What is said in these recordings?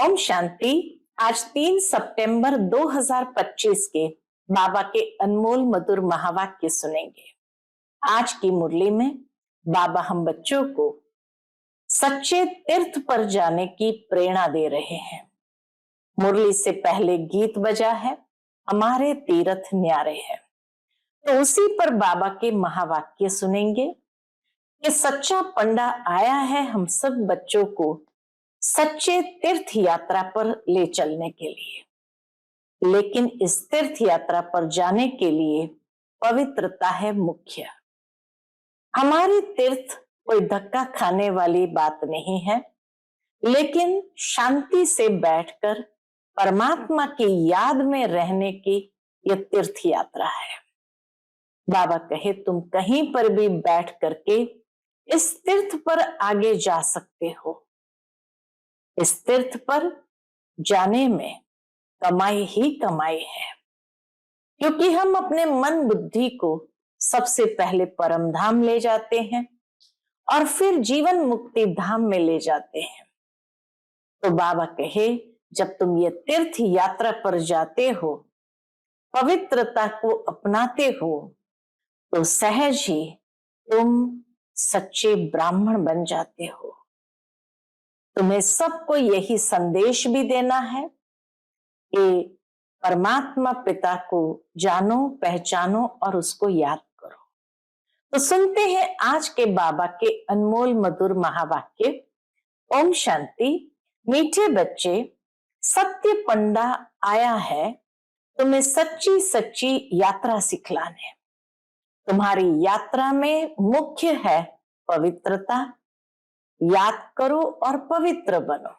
ओम शांति। आज 3 सितंबर 2025 के बाबा के अनमोल मधुर महावाक्य सुनेंगे। आज की मुरली में बाबा हम बच्चों को सच्चे तीर्थ पर जाने की प्रेरणा दे रहे हैं। मुरली से पहले गीत बजा है, हमारे तीर्थ न्यारे हैं, तो उसी पर बाबा के महावाक्य सुनेंगे कि सच्चा पंडा आया है हम सब बच्चों को सच्चे तीर्थ यात्रा पर ले चलने के लिए। लेकिन इस तीर्थ यात्रा पर जाने के लिए पवित्रता है मुख्य। हमारी तीर्थ कोई धक्का खाने वाली बात नहीं है, लेकिन शांति से बैठकर परमात्मा की याद में रहने की यह तीर्थ यात्रा है। बाबा कहे तुम कहीं पर भी बैठ करके इस तीर्थ पर आगे जा सकते हो। इस तीर्थ पर जाने में कमाई ही कमाई है, क्योंकि हम अपने मन बुद्धि को सबसे पहले परम धाम ले जाते हैं और फिर जीवन मुक्ति धाम में ले जाते हैं। तो बाबा कहे जब तुम ये तीर्थ यात्रा पर जाते हो, पवित्रता को अपनाते हो, तो सहज ही तुम सच्चे ब्राह्मण बन जाते हो। तुम्हें सबको यही संदेश भी देना है कि परमात्मा पिता को जानो, पहचानो और उसको याद करो। तो सुनते हैं आज के बाबा के अनमोल मधुर महावाक्य। ओम शांति। मीठे बच्चे, सत्य पंडा आया है तुम्हें सच्ची सच्ची यात्रा सिखलाने। तुम्हारी यात्रा में मुख्य है पवित्रता। याद करो और पवित्र बनो।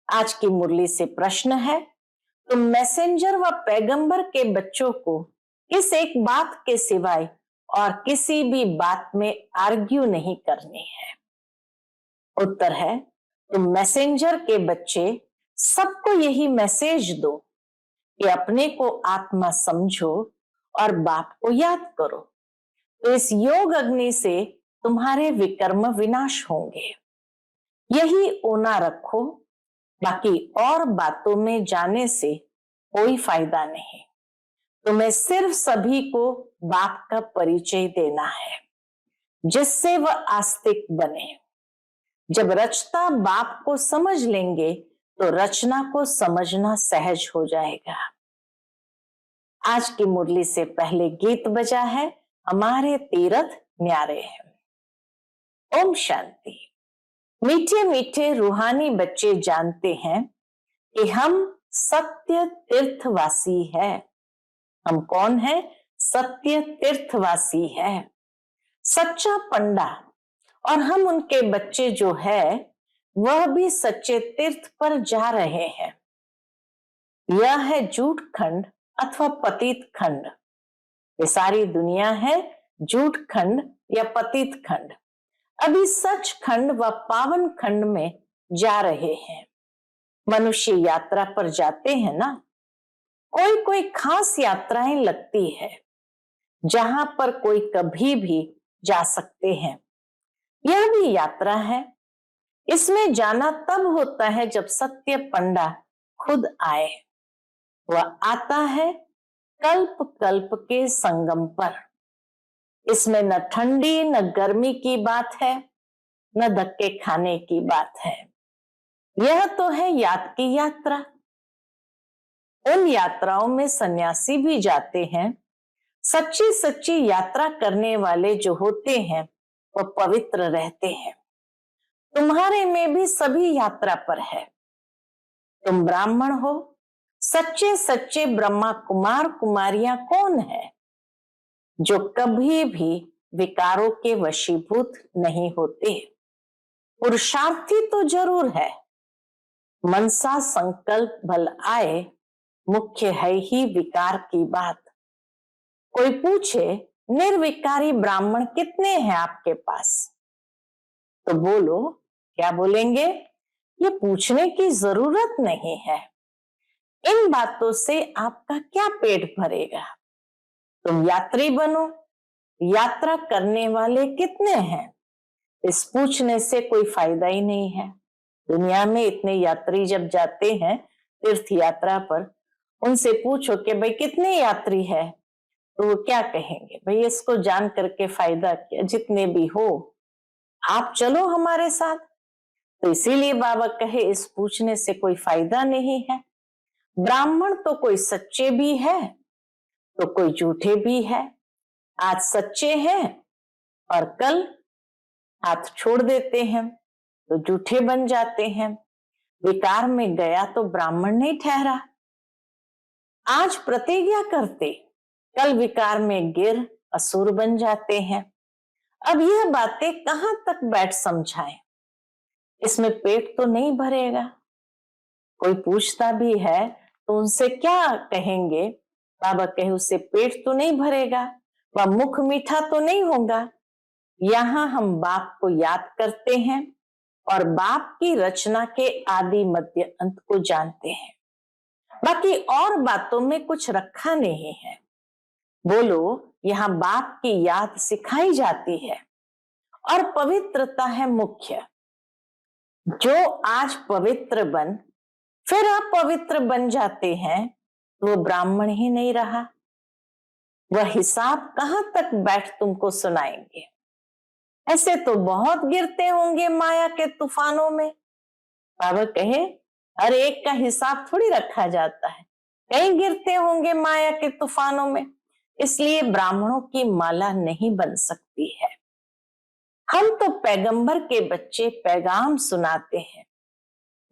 आज की मुरली से प्रश्न है, तुम मैसेंजर व पैगंबर के बच्चों को इस एक बात के सिवाय और किसी भी बात में आर्ग्यू नहीं करनी है। उत्तर है, तुम मैसेंजर के बच्चे सबको यही मैसेज दो कि अपने को आत्मा समझो और बाप को याद करो, तो इस योग अग्नि से तुम्हारे विकर्म विनाश होंगे। यही ओना रखो, बाकी और बातों में जाने से कोई फायदा नहीं। तुम्हें सिर्फ सभी को बाप का परिचय देना है, जिससे वह आस्तिक बने। जब रचता बाप को समझ लेंगे तो रचना को समझना सहज हो जाएगा। आज की मुरली से पहले गीत बजा है, हमारे तीर्थ न्यारे हैं। ओम शांति। मीठे मीठे रूहानी बच्चे जानते हैं कि हम सत्य तीर्थवासी है। हम कौन है? सत्य तीर्थवासी है, सच्चा पंडा। और हम उनके बच्चे जो है वह भी सच्चे तीर्थ पर जा रहे हैं। यह है झूठ खंड अथवा पतित खंड। ये सारी दुनिया है झूठ खंड या पतित खंड। अभी सच खंड व पावन खंड में जा रहे हैं। मनुष्य यात्रा पर जाते हैं ना, कोई कोई खास यात्राएं लगती है जहां पर कोई कभी भी जा सकते हैं। यह भी यात्रा है। इसमें जाना तब होता है जब सत्य पंडा खुद आए। वह आता है कल्प कल्प के संगम पर। इसमें न ठंडी न गर्मी की बात है, न धक्के खाने की बात है। यह तो है याद की यात्रा। उन यात्राओं में सन्यासी भी जाते हैं। सच्ची सच्ची यात्रा करने वाले जो होते हैं वह पवित्र रहते हैं। तुम्हारे में भी सभी यात्रा पर है। तुम ब्राह्मण हो। सच्चे सच्चे ब्रह्मा कुमार कुमारियां कौन है? जो कभी भी विकारों के वशीभूत नहीं होते। पुरुषार्थी तो जरूर है। मनसा संकल्प भल आए, मुख्य है ही विकार की बात। कोई पूछे निर्विकारी ब्राह्मण कितने हैं आपके पास, तो बोलो, क्या बोलेंगे? ये पूछने की जरूरत नहीं है। इन बातों से आपका क्या पेट भरेगा? तुम यात्री बनो। यात्रा करने वाले कितने हैं, इस पूछने से कोई फायदा ही नहीं है। दुनिया में इतने यात्री जब जाते हैं तीर्थ यात्रा पर, उनसे पूछो कि भाई कितने यात्री है, तो वो क्या कहेंगे? भाई इसको जान करके फायदा क्या, जितने भी हो आप चलो हमारे साथ। तो इसीलिए बाबा कहे इस पूछने से कोई फायदा नहीं है। ब्राह्मण तो कोई सच्चे भी है तो कोई झूठे भी है। आज सच्चे हैं और कल हाथ छोड़ देते हैं तो झूठे बन जाते हैं। विकार में गया तो ब्राह्मण नहीं ठहरा। आज प्रतिज्ञा करते, कल विकार में गिर असुर बन जाते हैं। अब यह बातें कहां तक बैठ समझाएं? इसमें पेट तो नहीं भरेगा। कोई पूछता भी है तो उनसे क्या कहेंगे? बाबा कहे उससे पेट तो नहीं भरेगा, वह मुख मीठा तो नहीं होगा। यहाँ हम बाप को याद करते हैं और बाप की रचना के आदि मध्य अंत को जानते हैं। बाकी और बातों में कुछ रखा नहीं है। बोलो, यहाँ बाप की याद सिखाई जाती है और पवित्रता है मुख्य। जो आज पवित्र बन फिर अपवित्र बन जाते हैं तो वो ब्राह्मण ही नहीं रहा। वह हिसाब कहां तक बैठ तुमको सुनाएंगे? ऐसे तो बहुत गिरते होंगे माया के तूफानों में। बाबा कहे हर एक का हिसाब थोड़ी रखा जाता है, कहीं गिरते होंगे माया के तूफानों में। इसलिए ब्राह्मणों की माला नहीं बन सकती है। हम तो पैगंबर के बच्चे पैगाम सुनाते हैं,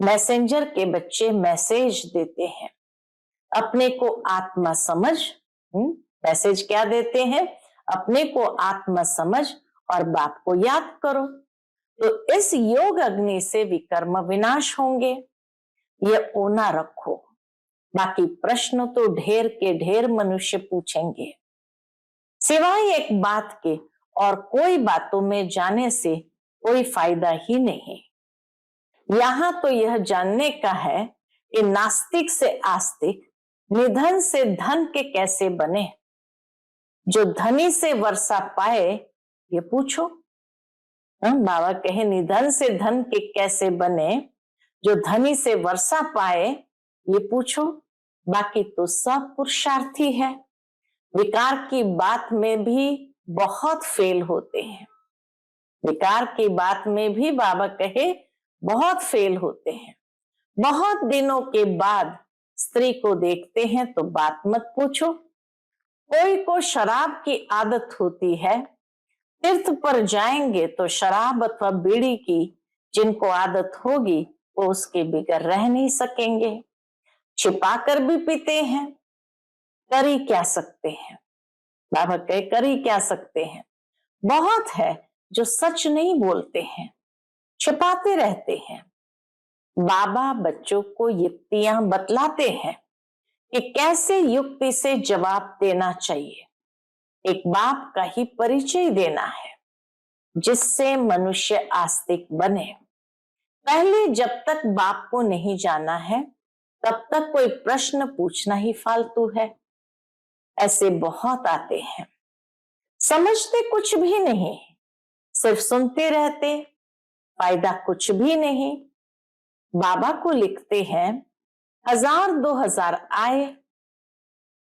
मैसेंजर के बच्चे मैसेज देते हैं। अपने को आत्मा समझ, मैसेज क्या देते हैं? अपने को आत्मा समझ और बाप को याद करो, तो इस योग अग्नि से विकर्म विनाश होंगे। ये ओना रखो। बाकी प्रश्न तो ढेर के ढेर मनुष्य पूछेंगे। सिवाय एक बात के और कोई बातों में जाने से कोई फायदा ही नहीं। यहां तो यह जानने का है कि नास्तिक से आस्तिक, निधन से धन के कैसे बने। जो धनी से वर्षा पाए ये पूछो। बाबा कहे निधन से धन के कैसे बने, जो धनी से वर्षा पाए ये पूछो। बाकी तो सब पुरुषार्थी है। विकार की बात में भी बहुत फेल होते हैं। विकार की बात में भी बाबा कहे बहुत फेल होते हैं। बहुत दिनों के बाद स्त्री को देखते हैं तो बात मत पूछो। कोई को शराब की आदत होती है, तीर्थ पर जाएंगे तो शराब अथवा बीड़ी की जिनको आदत होगी वो उसके बिगर रह नहीं सकेंगे। छिपाकर भी पीते हैं। कर ही क्या सकते हैं? बाबा कहे कर ही क्या सकते हैं? बहुत है जो सच नहीं बोलते हैं, छिपाते रहते हैं। बाबा बच्चों को युक्तियां बतलाते हैं कि कैसे युक्ति से जवाब देना चाहिए। एक बाप का ही परिचय देना है जिससे मनुष्य आस्तिक बने। पहले जब तक बाप को नहीं जाना है तब तक कोई प्रश्न पूछना ही फालतू है। ऐसे बहुत आते हैं, समझते कुछ भी नहीं, सिर्फ सुनते रहते, फायदा कुछ भी नहीं। बाबा को लिखते हैं 1000-2000 आए,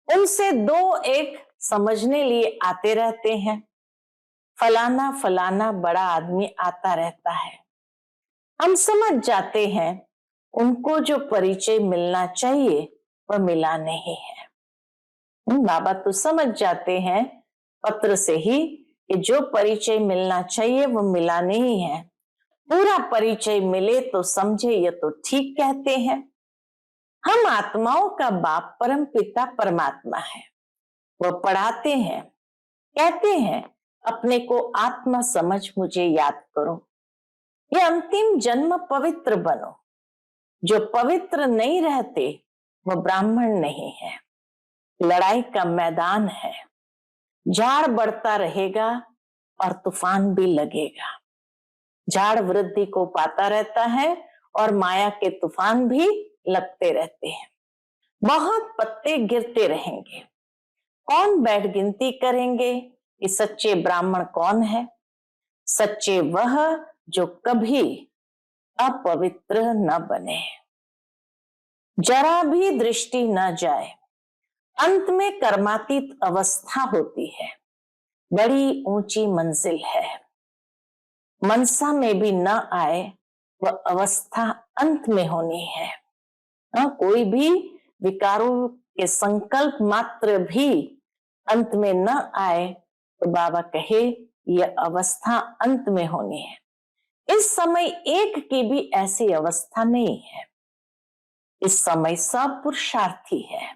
उनसे 2-1 समझने लिए आते रहते हैं। फलाना फलाना बड़ा आदमी आता रहता है। हम समझ जाते हैं उनको जो परिचय मिलना चाहिए वह मिला नहीं है। बाबा तो समझ जाते हैं पत्र से ही कि जो परिचय मिलना चाहिए वो मिला नहीं है। पूरा परिचय मिले तो समझे ये तो ठीक कहते हैं। हम आत्माओं का बाप परम पिता परमात्मा है। वह पढ़ाते हैं, कहते हैं अपने को आत्मा समझ मुझे याद करो। ये अंतिम जन्म पवित्र बनो। जो पवित्र नहीं रहते वो ब्राह्मण नहीं है। लड़ाई का मैदान है, झाड़ बढ़ता रहेगा और तूफान भी लगेगा। झाड़ वृद्धि को पाता रहता है और माया के तूफान भी लगते रहते हैं। बहुत पत्ते गिरते रहेंगे। कौन बैठ गिनती करेंगे कि सच्चे ब्राह्मण कौन है? सच्चे वह जो कभी अपवित्र न बने, जरा भी दृष्टि न जाए। अंत में कर्मातीत अवस्था होती है, बड़ी ऊंची मंजिल है। मनसा में भी न आए वह अवस्था अंत में होनी है। कोई भी विकारों के संकल्प मात्र भी अंत में न आए तो बाबा कहे यह अवस्था अंत में होनी है। इस समय एक की भी ऐसी अवस्था नहीं है। इस समय सब पुरुषार्थी है,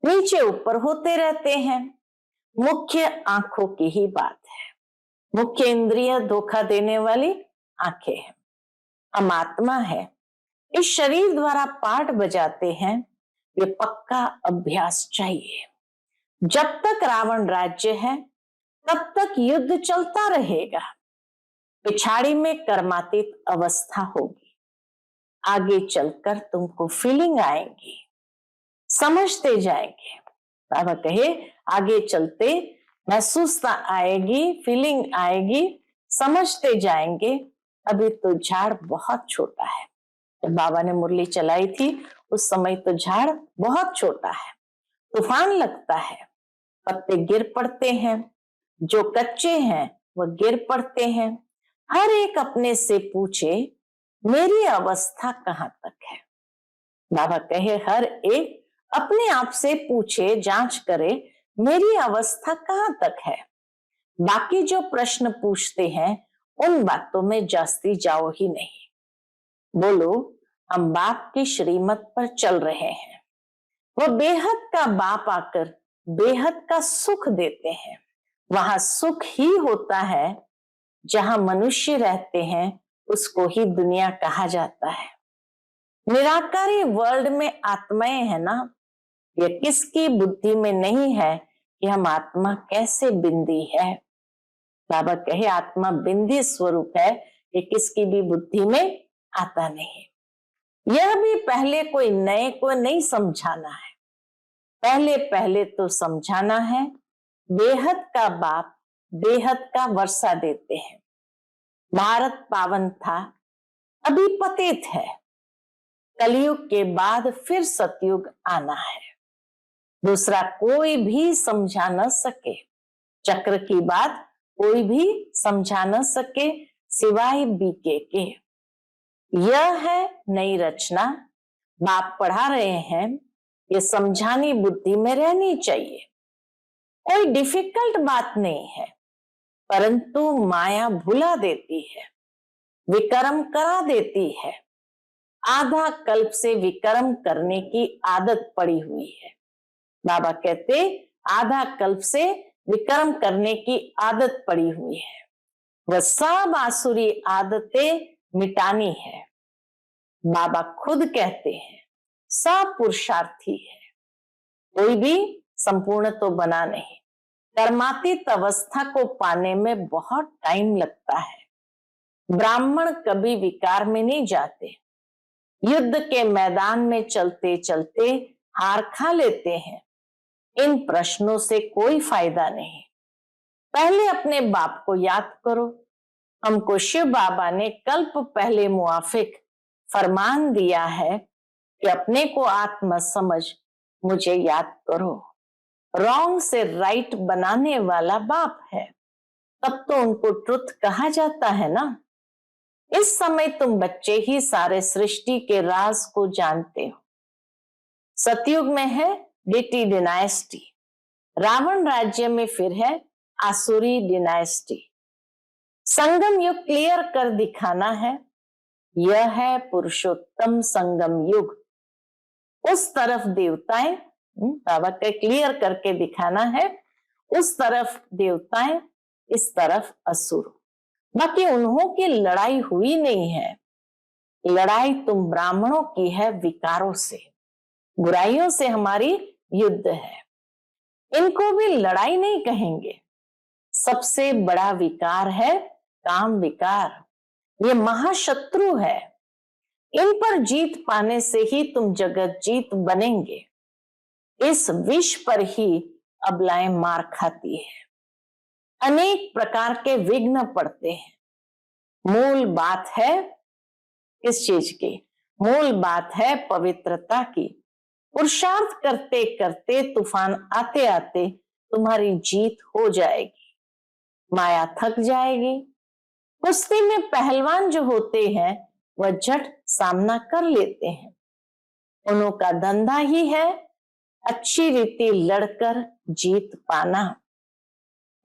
नीचे ऊपर होते रहते हैं। मुख्य आंखों की ही बात है। मुख्य इंद्रिय धोखा देने वाली आंखें हैं। हम आत्मा है, इस शरीर द्वारा पाठ बजाते हैं। ये पक्का अभ्यास चाहिए। जब तक रावण राज्य है तब तक युद्ध चलता रहेगा। पिछाड़ी में कर्मातीत अवस्था होगी। आगे चलकर तुमको फीलिंग आएगी, समझते जाएंगे। बाबा कहे आगे चलते महसूसता आएगी, फीलिंग आएगी, समझते जाएंगे। अभी तो झाड़ बहुत छोटा है। जब बाबा ने मुरली चलाई थी उस समय तो झाड़ बहुत छोटा है। तूफान लगता है, पत्ते गिर पड़ते हैं, जो कच्चे हैं वह गिर पड़ते हैं। हर एक अपने से पूछे मेरी अवस्था कहां तक है। बाबा कहे हर एक अपने आप से पूछे, जांच करे मेरी अवस्था कहां तक है। बाकी जो प्रश्न पूछते हैं उन बातों में जास्ती जाओ ही नहीं। बोलो हम बाप की श्रीमत पर चल रहे हैं। वह बेहद का बाप आकर बेहद का सुख देते हैं। वहां सुख ही होता है। जहां मनुष्य रहते हैं उसको ही दुनिया कहा जाता है। निराकारी वर्ल्ड में आत्माएं है ना, यह किसकी बुद्धि में नहीं है कि हम आत्मा कैसे बिंदी है। बाबा कहे आत्मा बिंदी स्वरूप है, ये किसकी भी बुद्धि में आता नहीं। यह भी पहले कोई नए को नहीं समझाना है, पहले पहले तो समझाना है। बेहद का बाप बेहद का वर्षा देते हैं। भारत पावन था, अभी पतित है। कलयुग के बाद फिर सतयुग आना है। दूसरा कोई भी समझा न सके, चक्र की बात कोई भी समझा न सके सिवाय बीके के। यह है नई रचना, बाप पढ़ा रहे हैं। ये समझानी बुद्धि में रहनी चाहिए। कोई डिफिकल्ट बात नहीं है, परंतु माया भुला देती है, विकर्म करा देती है। आधा कल्प से विकर्म करने की आदत पड़ी हुई है। बाबा कहते आधा कल्प से विकर्म करने की आदत पड़ी हुई है। वह सब आसुरी आदतें मिटानी है। बाबा खुद कहते हैं सब पुरुषार्थी है, कोई भी संपूर्ण तो बना नहीं। कर्मातीत अवस्था को पाने में बहुत टाइम लगता है। ब्राह्मण कभी विकार में नहीं जाते। युद्ध के मैदान में चलते चलते हार खा लेते हैं। इन प्रश्नों से कोई फायदा नहीं। पहले अपने बाप को याद करो। हमको शिव बाबा ने कल्प पहले मुआफिक फरमान दिया है कि अपने को आत्मा समझ मुझे याद करो। रॉन्ग से राइट बनाने वाला बाप है, तब तो उनको ट्रुथ कहा जाता है ना। इस समय तुम बच्चे ही सारे सृष्टि के राज को जानते हो। सतयुग में है डिटी डिनाइस्टी, रावण राज्य में फिर है आसुरी डिनाइस्टी। संगम युग क्लियर कर दिखाना है। यह है पुरुषोत्तम संगम युग। उस तरफ देवताएं, बाबा के क्लियर करके दिखाना है। उस तरफ देवताएं, इस तरफ असुर। बाकी उन्हों की लड़ाई हुई नहीं है। लड़ाई तुम ब्राह्मणों की है विकारों से, बुराइयों से हमारी युद्ध है। इनको भी लड़ाई नहीं कहेंगे। सबसे बड़ा विकार है काम विकार। ये महाशत्रु है। इन पर जीत पाने से ही तुम जगत जीत बनेंगे। इस विष पर ही अबलाएं मार खाती है। अनेक प्रकार के विघ्न पड़ते हैं। मूल बात है किस चीज की? मूल बात है पवित्रता की। पुरुषार्थ करते करते, तूफान आते आते तुम्हारी जीत हो जाएगी, माया थक जाएगी। कुश्ती में पहलवान जो होते हैं वह झट सामना कर लेते हैं। उन्हों का धंधा ही है अच्छी रीति लड़कर जीत पाना।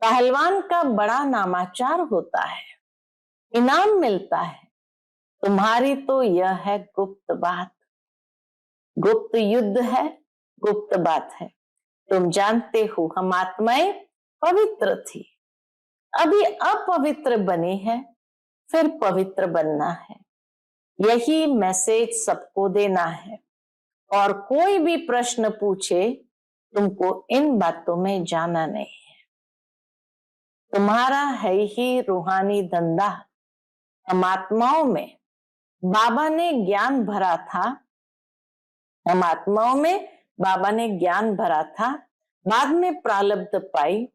पहलवान का बड़ा नामाचार होता है, इनाम मिलता है। तुम्हारी तो यह है गुप्त बात, गुप्त युद्ध है, गुप्त बात है। तुम जानते हो हम आत्माएं पवित्र थी, अभी अपवित्र बने हैं, फिर पवित्र बनना है। यही मैसेज सबको देना है। और कोई भी प्रश्न पूछे, तुमको इन बातों में जाना नहीं है। तुम्हारा है ही रूहानी धंधा। हम आत्माओं में बाबा ने ज्ञान भरा था, हम आत्माओं में बाबा ने ज्ञान भरा था, बाद में प्रारब्ध पाई,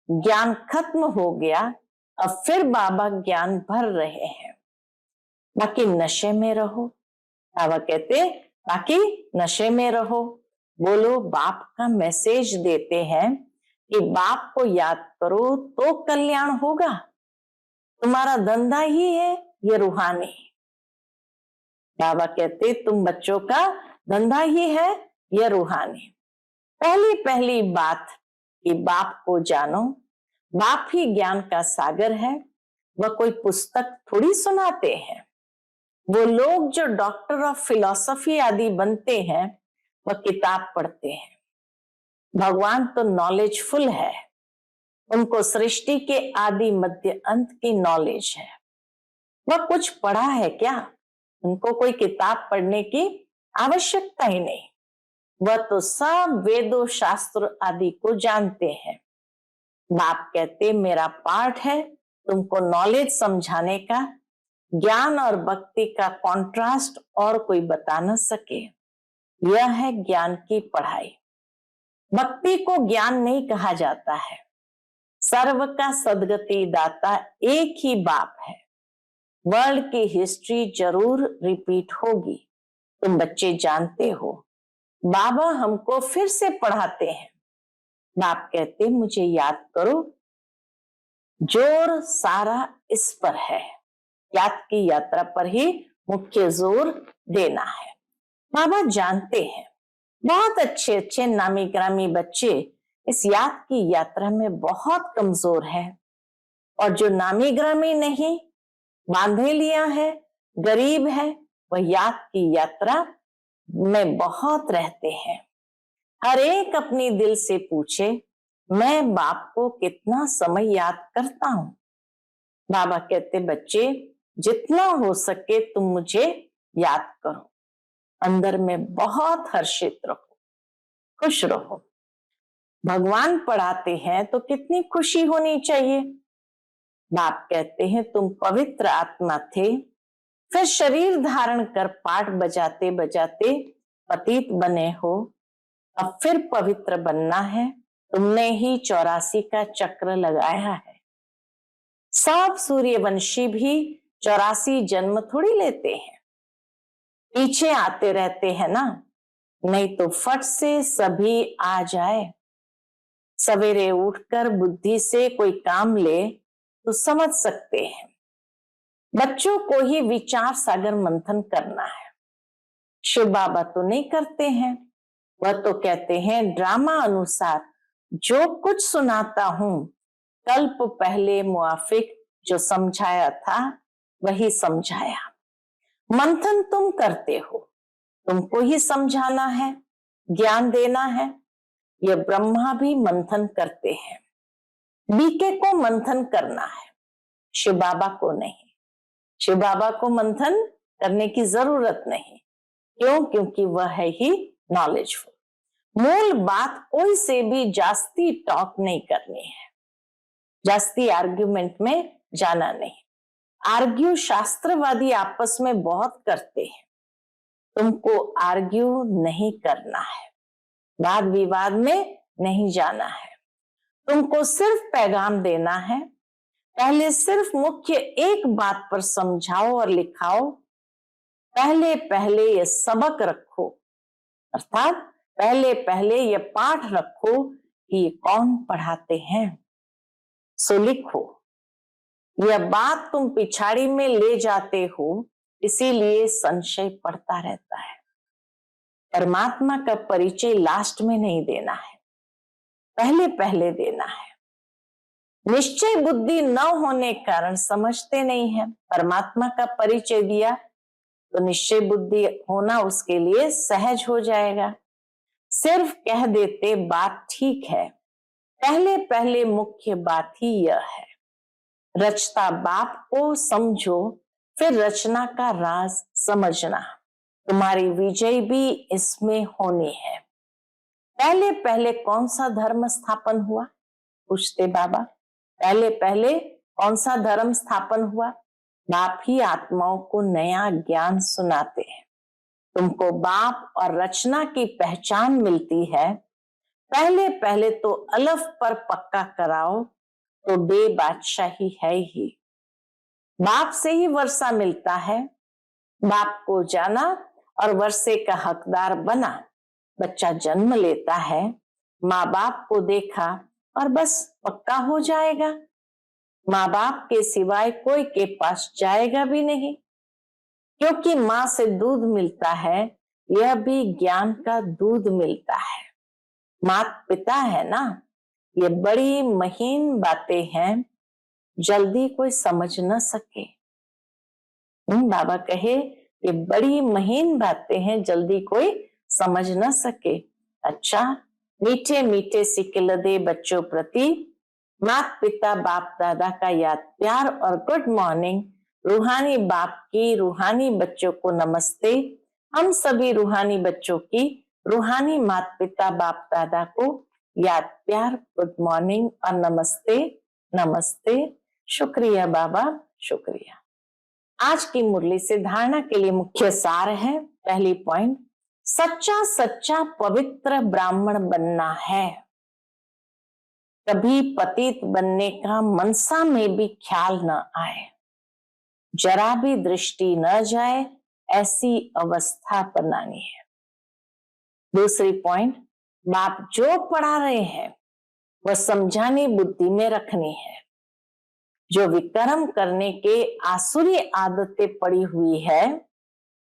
ज्ञान खत्म हो गया, अब फिर बाबा ज्ञान भर रहे हैं। बाकी नशे में रहो। बाबा कहते बाकी नशे में रहो। बोलो बाप का मैसेज देते हैं कि बाप को याद करो तो कल्याण होगा। तुम्हारा धंधा ही है ये रूहानी। बाबा कहते तुम बच्चों का धंधा ही है ये रूहानी। पहली पहली बात कि बाप को जानो। बाप ही ज्ञान का सागर है। वह कोई पुस्तक थोड़ी सुनाते हैं। वो लोग जो डॉक्टर ऑफ फिलॉसफी आदि बनते हैं वह किताब पढ़ते हैं। भगवान तो नॉलेजफुल है, उनको सृष्टि के आदि मध्य अंत की नॉलेज है। वह कुछ पढ़ा है क्या? उनको कोई किताब पढ़ने की आवश्यकता ही नहीं। वह तो सब वेदों शास्त्र आदि को जानते हैं। बाप कहते मेरा पार्ट है तुमको नॉलेज समझाने का। ज्ञान और भक्ति का कॉन्ट्रास्ट और कोई बता न सके। यह है ज्ञान की पढ़ाई। भक्ति को ज्ञान नहीं कहा जाता है। सर्व का सदगति दाता एक ही बाप है। वर्ल्ड की हिस्ट्री जरूर रिपीट होगी, तुम बच्चे जानते हो। बाबा हमको फिर से पढ़ाते हैं। बाप कहते मुझे याद करो। जोर सारा इस पर है, याद की यात्रा पर ही मुख्य जोर देना है। बाबा जानते हैं बहुत अच्छे अच्छे नामी ग्रामी बच्चे इस याद की यात्रा में बहुत कमजोर है, और जो नामी ग्रामी नहीं, बांधे लिया है, गरीब है, वह याद की यात्रा में बहुत रहते हैं। हर एक अपनी दिल से पूछे मैं बाप को कितना समय याद करता हूं। बाबा कहते बच्चे जितना हो सके तुम मुझे याद करो। अंदर में बहुत हर्षित रहो, खुश रहो। भगवान पढ़ाते हैं तो कितनी खुशी होनी चाहिए। बाप कहते हैं तुम पवित्र आत्मा थे, फिर शरीर धारण कर पाठ बजाते बजाते पतित बने हो, अब फिर पवित्र बनना है। तुमने ही 84 का चक्र लगाया है। सब सूर्यवंशी भी 84 जन्म थोड़ी लेते हैं, पीछे आते रहते हैं ना। नहीं तो फट से सभी आ जाए। सवेरे उठकर बुद्धि से कोई काम ले तो समझ सकते हैं। बच्चों को ही विचार सागर मंथन करना है। शिव बाबा तो नहीं करते हैं। वह तो कहते हैं ड्रामा अनुसार जो कुछ सुनाता हूं, कल्प पहले मुआफिक जो समझाया था वही समझाया। मंथन तुम करते हो, तुमको ही समझाना है, ज्ञान देना है। ये ब्रह्मा भी मंथन करते हैं। बीके को मंथन करना है, शिव बाबा को नहीं। शिव बाबा को मंथन करने की जरूरत नहीं। क्यों? क्योंकि वह है ही नॉलेजफुल। मूल बात कोई से भी जास्ती टॉक नहीं करनी है, जास्ती आर्ग्यूमेंट में जाना नहीं। आर्ग्यू शास्त्रवादी आपस में बहुत करते हैं, तुमको आर्ग्यू नहीं करना है, वाद विवाद में नहीं जाना है। तुमको सिर्फ पैगाम देना है। पहले सिर्फ मुख्य एक बात पर समझाओ और लिखाओ, पहले पहले ये सबक रखो, अर्थात पहले पहले ये पाठ रखो कि ये कौन पढ़ाते हैं। सो लिखो, यह बात तुम पिछाड़ी में ले जाते हो, इसीलिए संशय पड़ता रहता है। परमात्मा का परिचय लास्ट में नहीं देना है, पहले पहले देना है। निश्चय बुद्धि न होने कारण समझते नहीं है। परमात्मा का परिचय दिया तो निश्चय बुद्धि होना उसके लिए सहज हो जाएगा। सिर्फ कह देते बात ठीक है, पहले पहले मुख्य बात ही यह है, रचता बाप को समझो, फिर रचना का राज समझना। तुम्हारी विजय भी इसमें होनी है। पहले पहले कौन सा धर्म स्थापन हुआ, पूछते बाबा। पहले पहले कौन सा धर्म स्थापन हुआ? बाप ही आत्माओं को नया ज्ञान सुनाते हैं। तुमको बाप और रचना की पहचान मिलती है। पहले पहले तो अलफ पर पक्का कराओ तो बे बादशाही है ही। बाप से ही वर्षा मिलता है। बाप को जाना और वर्षे का हकदार बना। बच्चा जन्म लेता है, माँ बाप को देखा और बस पक्का हो जाएगा। माँ बाप के सिवाय कोई के पास जाएगा भी नहीं, क्योंकि माँ से दूध मिलता है, यह भी ज्ञान का दूध मिलता है। माता पिता है ना, ये बड़ी महीन बातें हैं, जल्दी कोई समझ न सके। बाबा कहे ये बड़ी महीन बातें हैं, जल्दी कोई समझ न सके। अच्छा, मीठे मीठे सिकलदे बच्चों प्रति माता पिता बाप दादा का याद प्यार और गुड मॉर्निंग। रूहानी बाप की रूहानी बच्चों को नमस्ते। हम सभी रूहानी बच्चों की रूहानी माता पिता बाप दादा को याद प्यार, गुड मॉर्निंग और नमस्ते नमस्ते। शुक्रिया बाबा, शुक्रिया। आज की मुरली से धारणा के लिए मुख्य सार है। पहली पॉइंट, सच्चा सच्चा पवित्र ब्राह्मण बनना है। कभी पतित बनने का मनसा में भी ख्याल न आए, जरा भी दृष्टि न जाए, ऐसी अवस्था बनानी है। दूसरी पॉइंट, बाप जो पढ़ा रहे हैं वह समझानी बुद्धि में रखनी है। जो विकर्म करने के आसुरी आदतें पड़ी हुई है,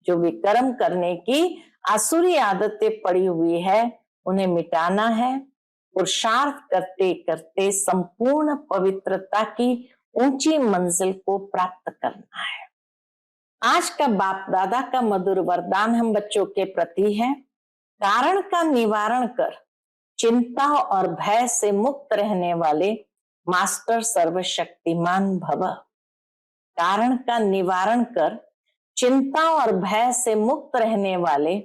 जो विकर्म करने की आसुरी आदतें पड़ी हुई है, उन्हें मिटाना है। पुरुषार्थ करते करते संपूर्ण पवित्रता की ऊंची मंजिल को प्राप्त करना है। आज का बाप दादा का मधुर वरदान हम बच्चों के प्रति है, कारण का निवारण कर चिंता और भय से मुक्त रहने वाले मास्टर सर्वशक्तिमान भव। कारण का निवारण कर चिंता और भय से मुक्त रहने वाले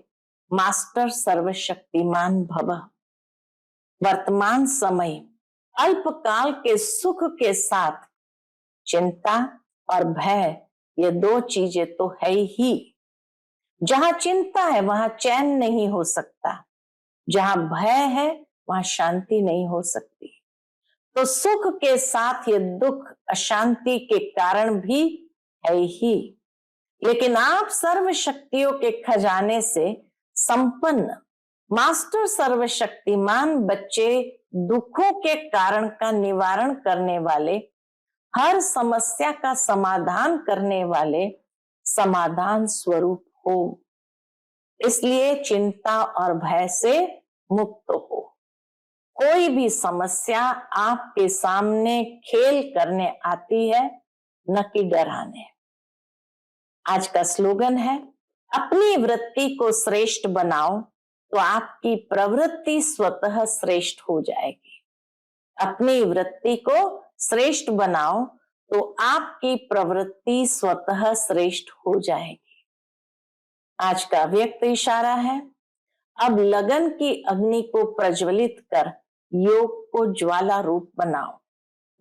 मास्टर सर्वशक्तिमान भव। वर्तमान समय अल्पकाल के सुख के साथ चिंता और भय, ये दो चीजें तो है ही। जहां चिंता है वहां चैन नहीं हो सकता, जहां भय है वहां शांति नहीं हो सकती। तो सुख के साथ ये दुख अशांति के कारण भी है ही। लेकिन आप सर्व शक्तियों के खजाने से संपन्न मास्टर सर्वशक्तिमान बच्चे दुखों के कारण का निवारण करने वाले, हर समस्या का समाधान करने वाले समाधान स्वरूप हो। इसलिए चिंता और भय से मुक्त हो। कोई भी समस्या आपके सामने खेल करने आती है, न कि डराने। आज का स्लोगन है, अपनी वृत्ति को श्रेष्ठ बनाओ तो आपकी प्रवृत्ति स्वतः श्रेष्ठ हो जाएगी। अपनी वृत्ति को श्रेष्ठ बनाओ तो आपकी प्रवृत्ति स्वतः श्रेष्ठ हो जाएगी। आज का व्यक्त इशारा है, अब लगन की अग्नि को प्रज्वलित कर योग को ज्वाला रूप बनाओ।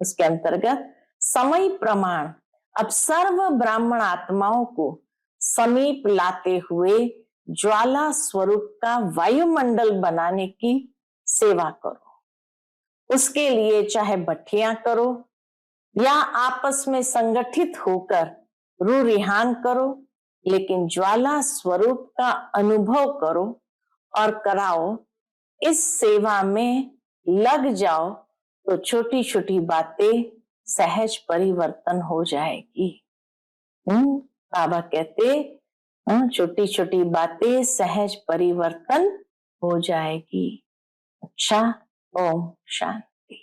उसके अंतर्गत समय प्रमाण अब सर्व ब्राह्मण आत्माओं को समीप लाते हुए ज्वाला स्वरूप का वायुमंडल बनाने की सेवा करो। उसके लिए चाहे भट्टियां करो या आपस में संगठित होकर रूरिहान करो लेकिन ज्वाला स्वरूप का अनुभव करो और कराओ। इस सेवा में लग जाओ तो छोटी छोटी बातें सहज परिवर्तन हो जाएगी। बाबा कहते छोटी छोटी बातें सहज परिवर्तन हो जाएगी। अच्छा, ओम शांति।